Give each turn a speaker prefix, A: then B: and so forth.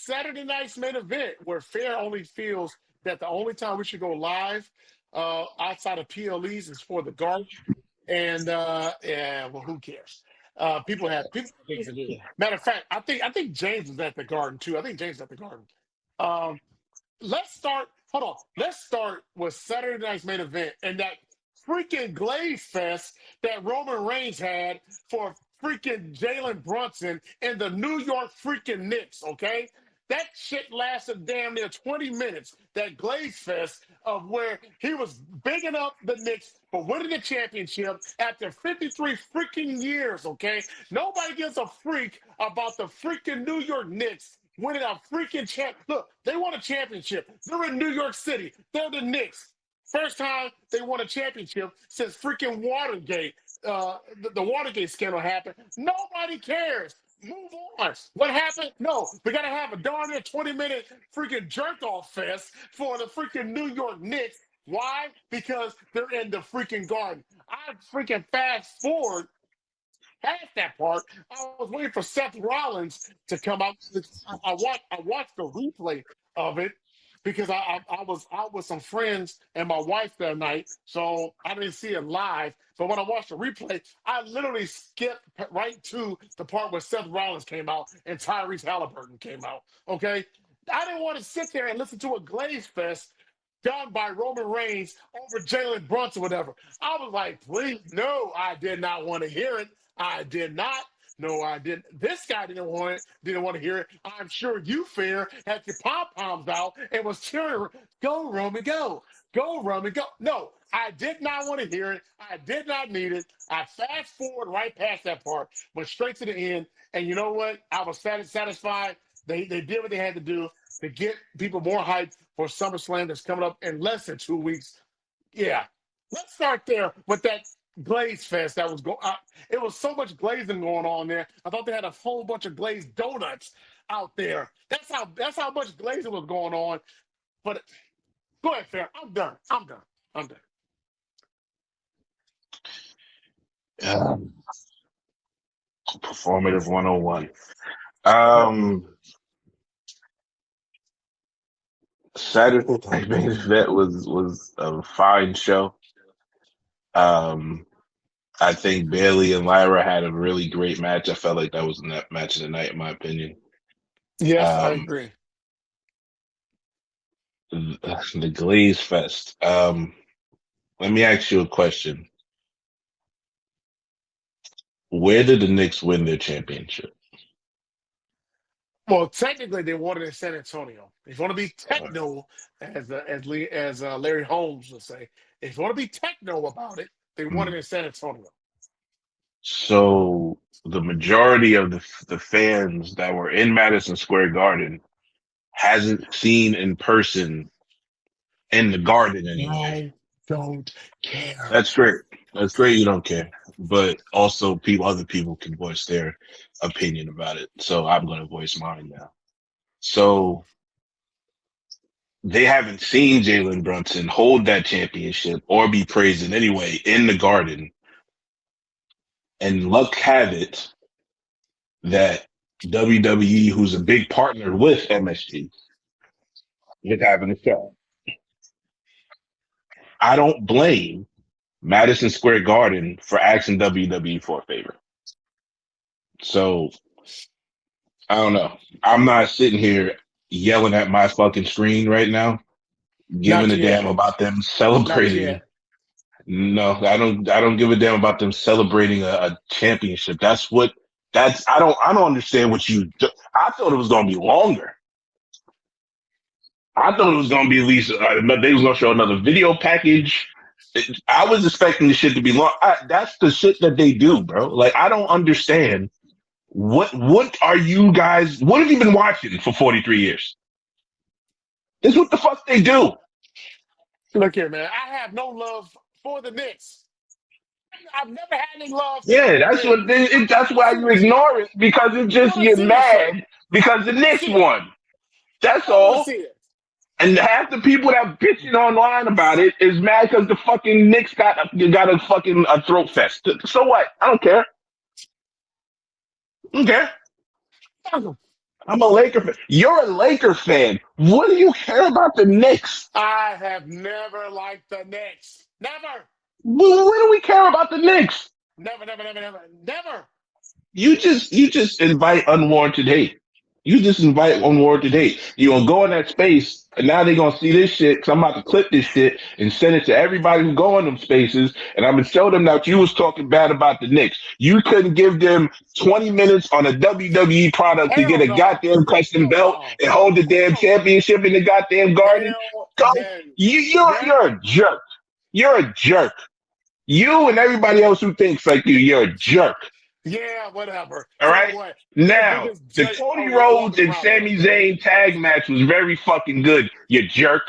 A: Saturday night's main event, where Fair only feels that the only time we should go live outside of PLEs is for the Garden. And yeah, well, who cares? People have people have things to do. Matter of fact, I think James is at the Garden too. I think James is at the Garden. Um, let's start. Hold on. Let's start with Saturday night's main event and that freaking Glaze Fest that Roman Reigns had for freaking Jalen Brunson and the New York freaking Knicks. Okay, that shit lasted damn near 20 minutes. That Glaze Fest of where he was bigging up the Knicks for winning the championship after 53 freaking years. Okay, nobody gives a freak about the freaking New York Knicks winning a freaking champ. Look, they won a championship. They're in New York City. They're the Knicks. First time they won a championship since freaking Watergate. The Watergate scandal happened. Nobody cares. Move on. What happened? No, we gotta have a darn near 20-minute freaking jerk off fest for the freaking New York Knicks. Why? Because they're in the freaking Garden. I freaking fast forward past that part. I was waiting for Seth Rollins to come out. I watched the replay of it because I was out with some friends and my wife that night, so I didn't see it live. But when I watched the replay, I literally skipped right to the part where Seth Rollins came out and Tyrese Halliburton came out. Okay, I didn't want to sit there and listen to a Glaze Fest done by Roman Reigns over Jalen Brunson, whatever. I was like, please, no, I did not want to hear it. I did not. No, I didn't. This guy didn't want it. Didn't want to hear it. I'm sure you, Fair, had your pom poms out and was cheering. Go, Roman, go. Go, Roman, go. No, I did not want to hear it. I did not need it. I fast forward right past that part, went straight to the end. And you know what? I was satisfied. They did what they had to do to get people more hyped for SummerSlam that's coming up in less than 2 weeks. Yeah, let's start there with that Glaze Fest that was going. It was so much glazing going on there. I thought they had a whole bunch of glazed donuts out there. That's how much glazing was going on. But go ahead, Fair. I'm done. I'm done. I'm done.
B: Um, Performative 101. Um, Saturday Night Main Event was a fine show. Um, I think Bailey and Lyra had a really great match. I felt like that was the match of the night, in my opinion.
A: Yes, I
B: Um,
A: agree.
B: the Glaze Fest. Let me ask you a question. Where did the Knicks win their championship?
A: Well, technically, they won it in San Antonio. If you want to be
B: Uh,
A: techno, as Larry Holmes would say, if you want to be techno about it, they won it
B: mm.
A: in San Antonio.
B: So the majority of the fans that were in Madison Square Garden hasn't seen in person in the Garden anyway.
A: I don't care.
B: That's great. That's great. You don't care, but also other people can voice their opinion about it. So I'm going to voice mine now. So they haven't seen Jalen Brunson hold that championship or be praised in any way in the Garden, and luck have it that WWE, who's a big partner with MSG, is having a show. I don't blame Madison Square Garden for asking WWE for a favor. So I don't know. I'm not sitting here yelling at my fucking screen right now, giving
A: Not
B: a damn
A: yet.
B: about them
A: Not
B: celebrating.
A: yet.
B: No, I don't. I don't give a damn about them celebrating a championship. I don't understand what you. I thought it was gonna be longer. I thought it was gonna be at least. They was gonna show another video package. I was expecting the shit to be long. That's the shit that they do, bro. Like I don't understand. What are you guys? What have you been watching for 43 years? This is what the fuck they do.
A: Look here, man. I have no love for the Knicks. I've never had any love
B: Yeah,
A: for
B: that's
A: them.
B: that's why you ignore it because it
A: I
B: just
A: don't want to
B: you're
A: see this shit.
B: mad because the
A: I don't want to
B: Knicks
A: see it.
B: won. That's
A: I don't want to
B: all.
A: see it.
B: And half the people that bitching online about it is mad because the fucking Knicks got a fucking a throat fest. So what? I don't care. I don't care. I'm a Laker fan. You're a Laker fan. What do you care about the Knicks?
A: I have never liked the Knicks. Never.
B: What do we care about the Knicks?
A: Never, never, never, never, never.
B: You just invite unwarranted hate. You just invite unwarranted hate. You gonna go in that space, and now they gonna see this shit. Cause I'm about to clip this shit and send it to everybody who go in them spaces, and I'm gonna show them that you was talking bad about the Knicks. You couldn't give them 20 minutes on a WWE product to get
A: Hell
B: a
A: no.
B: goddamn custom
A: Hell
B: belt
A: no.
B: and hold the damn championship in the goddamn garden.
A: Hell
B: Go,
A: no.
B: you're
A: That
B: a jerk. You're a jerk. You and everybody else who thinks like you're a jerk.
A: Yeah, whatever.
B: All
A: So
B: right.
A: what? You're the
B: Now,
A: biggest
B: the
A: jerk
B: Cody Rhodes
A: walking
B: and
A: around
B: Sami
A: earth.
B: Zayn tag match was very fucking good. You jerk.